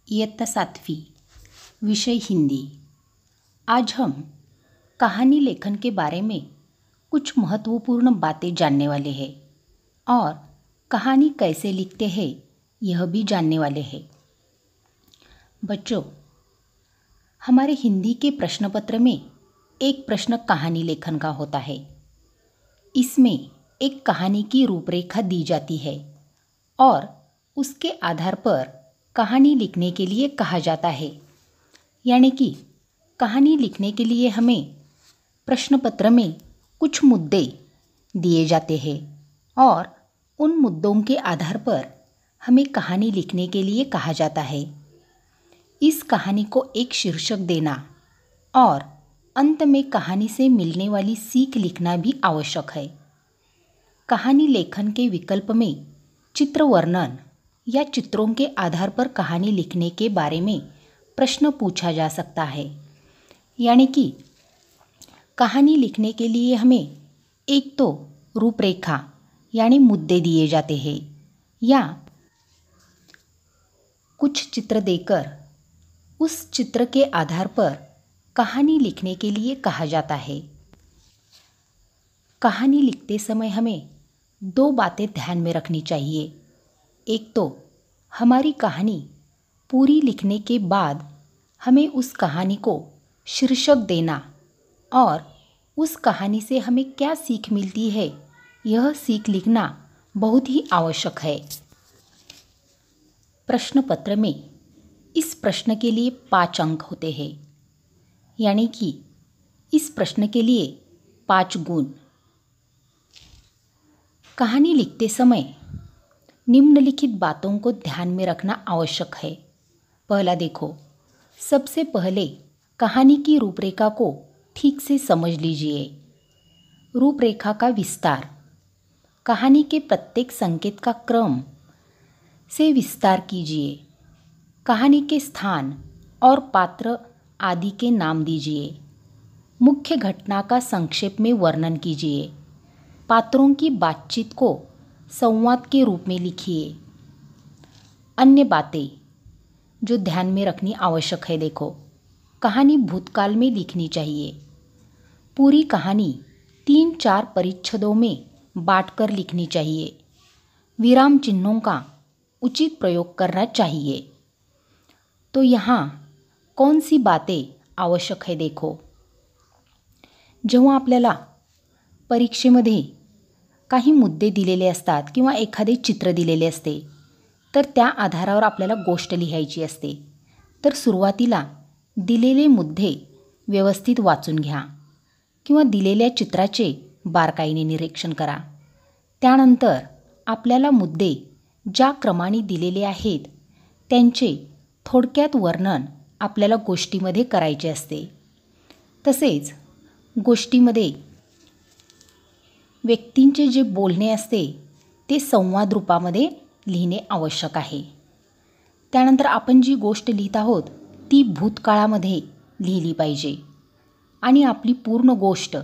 इयत्ता 7वीं, विषय हिंदी। आज हम कहानी लेखन के बारे में कुछ महत्वपूर्ण बातें जानने वाले हैं और कहानी कैसे लिखते हैं यह भी जानने वाले हैं। बच्चों, हमारे हिंदी के प्रश्न पत्र में एक प्रश्न कहानी लेखन का होता है। इसमें एक कहानी की रूपरेखा दी जाती है और उसके आधार पर कहानी लिखने के लिए कहा जाता है। यानी कि कहानी लिखने के लिए हमें प्रश्न पत्र में कुछ मुद्दे दिए जाते हैं और उन मुद्दों के आधार पर हमें कहानी लिखने के लिए कहा जाता है। इस कहानी को एक शीर्षक देना और अंत में कहानी से मिलने वाली सीख लिखना भी आवश्यक है। कहानी लेखन के विकल्प में चित्र वर्णन या चित्रों के आधार पर कहानी लिखने के बारे में प्रश्न पूछा जा सकता है। यानी कि कहानी लिखने के लिए हमें एक तो रूपरेखा यानी मुद्दे दिए जाते हैं या कुछ चित्र देकर उस चित्र के आधार पर कहानी लिखने के लिए कहा जाता है। कहानी लिखते समय हमें दो बातें ध्यान में रखनी चाहिए। एक तो हमारी कहानी पूरी लिखने के बाद हमें उस कहानी को शीर्षक देना और उस कहानी से हमें क्या सीख मिलती है यह सीख लिखना बहुत ही आवश्यक है। प्रश्न पत्र में इस प्रश्न के लिए 5 अंक होते हैं। यानी कि इस प्रश्न के लिए 5 गुण। कहानी लिखते समय निम्नलिखित बातों को ध्यान में रखना आवश्यक है। पहला देखो, सबसे पहले कहानी की रूपरेखा को ठीक से समझ लीजिए। रूपरेखा का विस्तार, कहानी के प्रत्येक संकेत का क्रम से विस्तार कीजिए। कहानी के स्थान और पात्र आदि के नाम दीजिए। मुख्य घटना का संक्षेप में वर्णन कीजिए। पात्रों की बातचीत को संवाद के रूप में लिखिए। अन्य बातें जो ध्यान में रखनी आवश्यक है, देखो, कहानी भूतकाल में लिखनी चाहिए। पूरी कहानी 3-4 परिच्छेदों में बांटकर लिखनी चाहिए। विराम चिन्हों का उचित प्रयोग करना चाहिए। तो यहाँ कोण सी बातें आवश्यक है, देखो, जेव्हा आपल्याला परीक्षेमध्ये काही मुद्दे दिलेले असतात किंवा एखादे चित्र दिलेले असते तर त्या आधारावर आपल्याला गोष्ट लिहायची असते। तर सुरुवातीला दिलेले मुद्दे व्यवस्थित वाचून घ्या किंवा दिलेल्या चित्राचे बारकाईने निरीक्षण करा। त्यानंतर आपल्याला मुद्दे ज्या क्रमाने दिलेले आहेत त्यांचे थोडक्यात वर्णन आपल्याला गोष्टीमध्ये करायचे असते। तसेच गोष्टीमध्ये व्यक्तींचे जे बोलणे असते ते संवाद रूपामध्ये लिहिणे आवश्यक आहे। त्यानंतर आपण जी गोष्ट लिहित आहोत ती भूतकाळामध्ये लिहिली पाहिजे आणि आपली पूर्ण गोष्ट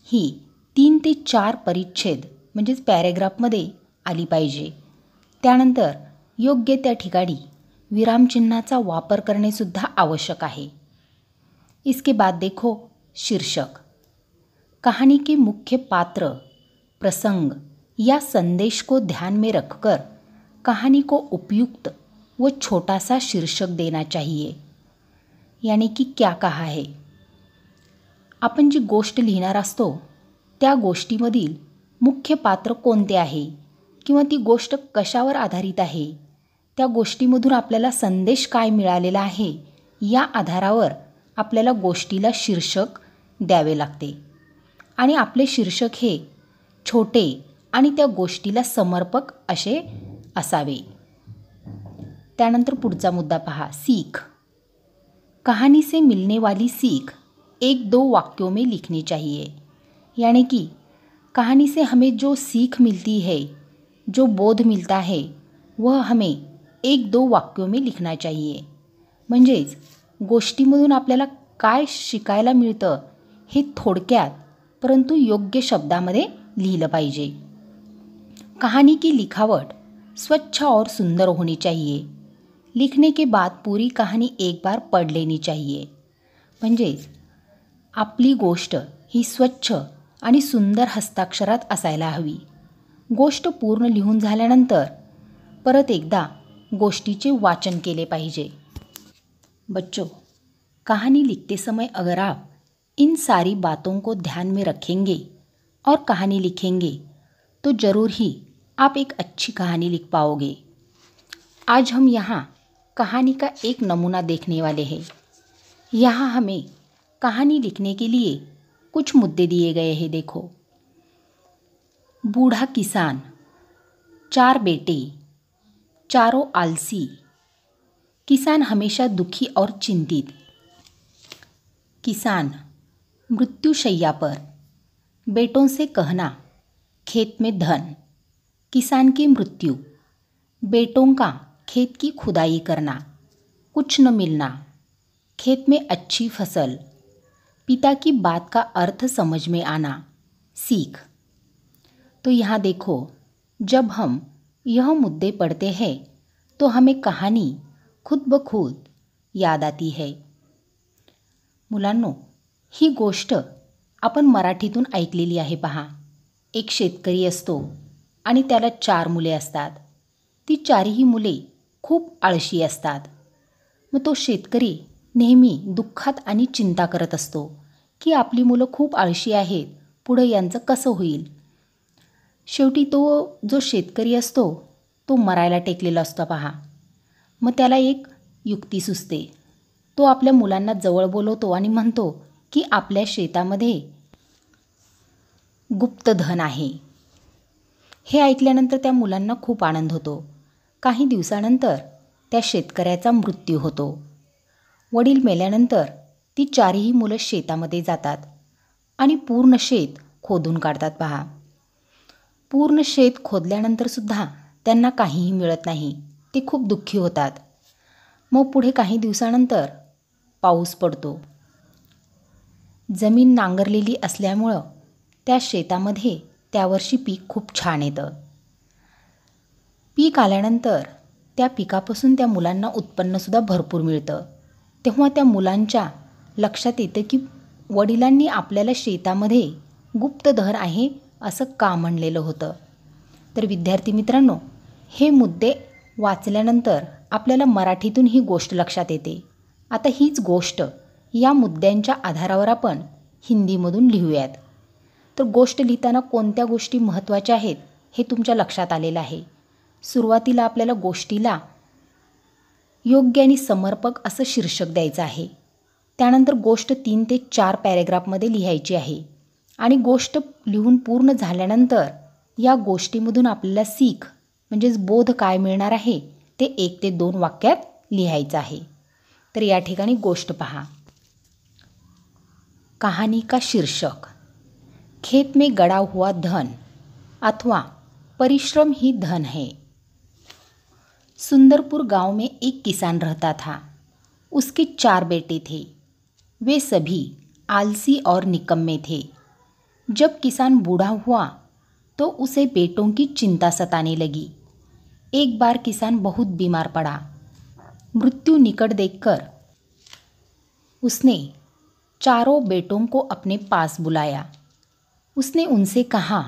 ही 3 ते 4 परिच्छेद म्हणजेच पॅरेग्राफमध्ये आली पाहिजे। त्यानंतर योग्य त्या ठिकाणी विरामचिन्हाचा वापर करणे सुद्धा आवश्यक आहे। इसके बाद देखो, शीर्षक, कहानी के मुख्य पात्र, प्रसंग या संदेश को ध्यान में रखकर कहानी को उपयुक्त व छोटा सा शीर्षक देना चाहिए। यानी कि क्या कहा है, आपण जी गोष्ट लिहिणार असतो त्या गोष्टीमधील मुख्य पात्र कोणते आहे किंवा ती गोष्ट कशावर आधारित आहे, त्या गोष्टीमधून आपल्याला संदेश काय मिळालेला आहे या आधारावर आपल्याला गोष्टीला शीर्षक द्यावे लागते आणि आपले शीर्षक हे छोटे आणि त्या गोष्टीला समर्पक असे असावे। त्यानंतर पुढचा मुद्दा पहा, सीख, कहानी से मिलने वाली सीख 1-2 वाक्यों में लिखनी चाहिए। यानी कि कहानी से हमें जो सीख मिलती है, जो बोध मिलता है, वह हमें 1-2 वाक्यों में लिखना चाहिए। म्हणजेच गोष्टीमधून आपल्याला काय शिकायला मिळतं हे थोडक्यात परंतु योग्य शब्दामध्ये लिहिलं पाहिजे। कहानी की लिखावट स्वच्छ और सुंदर होनी चाहिए. लिखने के बाद पूरी कहाणी एक बार पढ़ लेनी चाहिए. म्हणजेच आपली गोष्ट ही स्वच्छ आणि सुंदर हस्ताक्षरात असायला हवी. गोष्ट पूर्ण लिहून झाल्यानंतर परत एकदा गोष्टीचे वाचन केले पाहिजे. बच्चों, कहानी लिखते समय अगर आप इन सारी बातों को ध्यान में रखेंगे और कहानी लिखेंगे तो ज़रूर ही आप एक अच्छी कहानी लिख पाओगे. आज हम यहाँ कहानी का एक नमूना देखने वाले हैं. यहाँ हमें कहानी लिखने के लिए कुछ मुद्दे दिए गए हैं. देखो, बूढ़ा किसान, 4 बेटे, चारों आलसी, किसान हमेशा दुखी और चिंतित, किसान मृत्युशैया पर, बेटों से कहना, खेत में धन, किसान की मृत्यु, बेटों का खेत की खुदाई करना, कुछ न मिलना, खेत में अच्छी फसल, पिता की बात का अर्थ समझ में आना, सीख. तो यहाँ देखो, जब हम यह मुद्दे पढ़ते हैं तो हमें कहानी खुद ब खुद याद आती है. मुलांनो, ही गोष्ट आपण मराठीतून ऐकलेली आहे. पहा, एक शेतकरी असतो आणि त्याला 4 मुले असतात. ती 4ही मुले खूप आळशी असतात. मग तो शेतकरी नेहमी दुःखात आणि चिंता करत असतो की आपली मुलं खूप आळशी आहेत, पुढं यांचं कसं होईल. शेवटी तो जो शेतकरी असतो तो मरायला टेकलेला असतो. पहा, मग त्याला एक युक्ती सुचते. तो आपल्या मुलांना जवळ बोलवतो आणि म्हणतो की आपल्या शेतामध्ये गुप्तधन आहे. हे ऐकल्यानंतर त्या मुलांना खूप आनंद होतो. काही दिवसानंतर त्या शेतकऱ्याचा मृत्यू होतो. वडील मेल्यानंतर ती 4ही मुलं शेतामध्ये जातात आणि पूर्ण शेत खोदून काढतात. पहा, पूर्ण शेत खोदल्यानंतरसुद्धा त्यांना काहीही मिळत नाही. ते खूप दुःखी होतात. मग पुढे काही दिवसानंतर पाऊस पडतो. जमीन नांगरलेली असल्यामुळं त्या शेतामध्ये त्यावर्षी पीक खूप छान येतं. पीक आल्यानंतर त्या पिकापासून त्या मुलांना उत्पन्नसुद्धा भरपूर मिळतं. तेव्हा त्या मुलांच्या लक्षात येतं की वडिलांनी आपल्याला शेतामध्ये गुप्तधन आहे असं का म्हणलेलं होतं. तर विद्यार्थी मित्रांनो, हे मुद्दे वाचल्यानंतर आपल्याला मराठीतून ही गोष्ट लक्षात येते. आता हीच गोष्ट या मुद्द्यांच्या आधारावर आपण हिंदीमधून लिहूयात. तर गोष्ट लिहिताना कोणत्या गोष्टी महत्त्वाच्या आहेत हे तुमच्या लक्षात आलेलं आहे. सुरुवातीला आपल्याला गोष्टीला योग्य आणि समर्पक असं शीर्षक द्यायचं आहे. त्यानंतर गोष्ट 3 ते 4 पॅरेग्राफमध्ये लिहायची आहे आणि गोष्ट लिहून पूर्ण झाल्यानंतर या गोष्टीमधून आपल्याला सीख म्हणजेच बोध काय मिळणार आहे ते 1 ते 2 वाक्यात लिहायचं आहे. तर या ठिकाणी गोष्ट पहा. कहानी का शीर्षक, खेत में गड़ा हुआ धन अथवा परिश्रम ही धन है. सुंदरपुर गांव में एक किसान रहता था. उसके 4 बेटे थे. वे सभी आलसी और निकम्मे थे. जब किसान बूढ़ा हुआ तो उसे बेटों की चिंता सताने लगी. एक बार किसान बहुत बीमार पड़ा. मृत्यु निकट देखकर उसने चारों बेटों को अपने पास बुलाया. उसने उनसे कहा,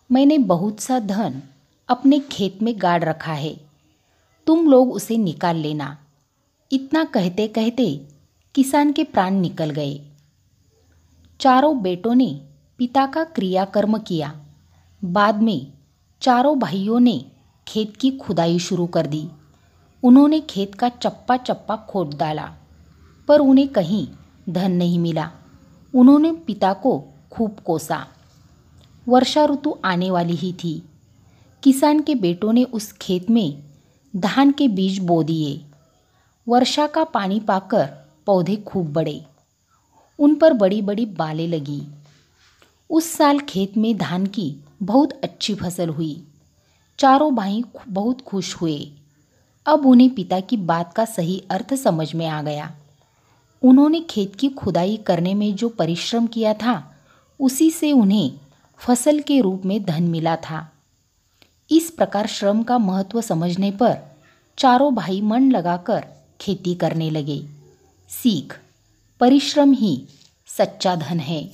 मैंने बहुत सा धन अपने खेत में गाड़ रखा है, तुम लोग उसे निकाल लेना. इतना कहते कहते किसान के प्राण निकल गए. चारों बेटों ने पिता का क्रियाकर्म किया. बाद में चारों भाइयों ने खेत की खुदाई शुरू कर दी. उन्होंने खेत का चप्पा चप्पा खोद डाला, पर उन्हें कहीं धन नहीं मिला. उन्होंने पिता को खूब कोसा. वर्षा ऋतु आने वाली ही थी. किसान के बेटों ने उस खेत में धान के बीज बो दिए. वर्षा का पानी पाकर पौधे खूब बढ़े. उन पर बड़ी बड़ी बालें लगी. उस साल खेत में धान की बहुत अच्छी फसल हुई. चारों भाई बहुत खुश हुए. अब उन्हें पिता की बात का सही अर्थ समझ में आ गया. उन्होंने खेत की खुदाई करने में जो परिश्रम किया था उसी से उन्हें फसल के रूप में धन मिला था. इस प्रकार श्रम का महत्व समझने पर चारों भाई मन लगाकर खेती करने लगे। सीख: परिश्रम ही सच्चा धन है।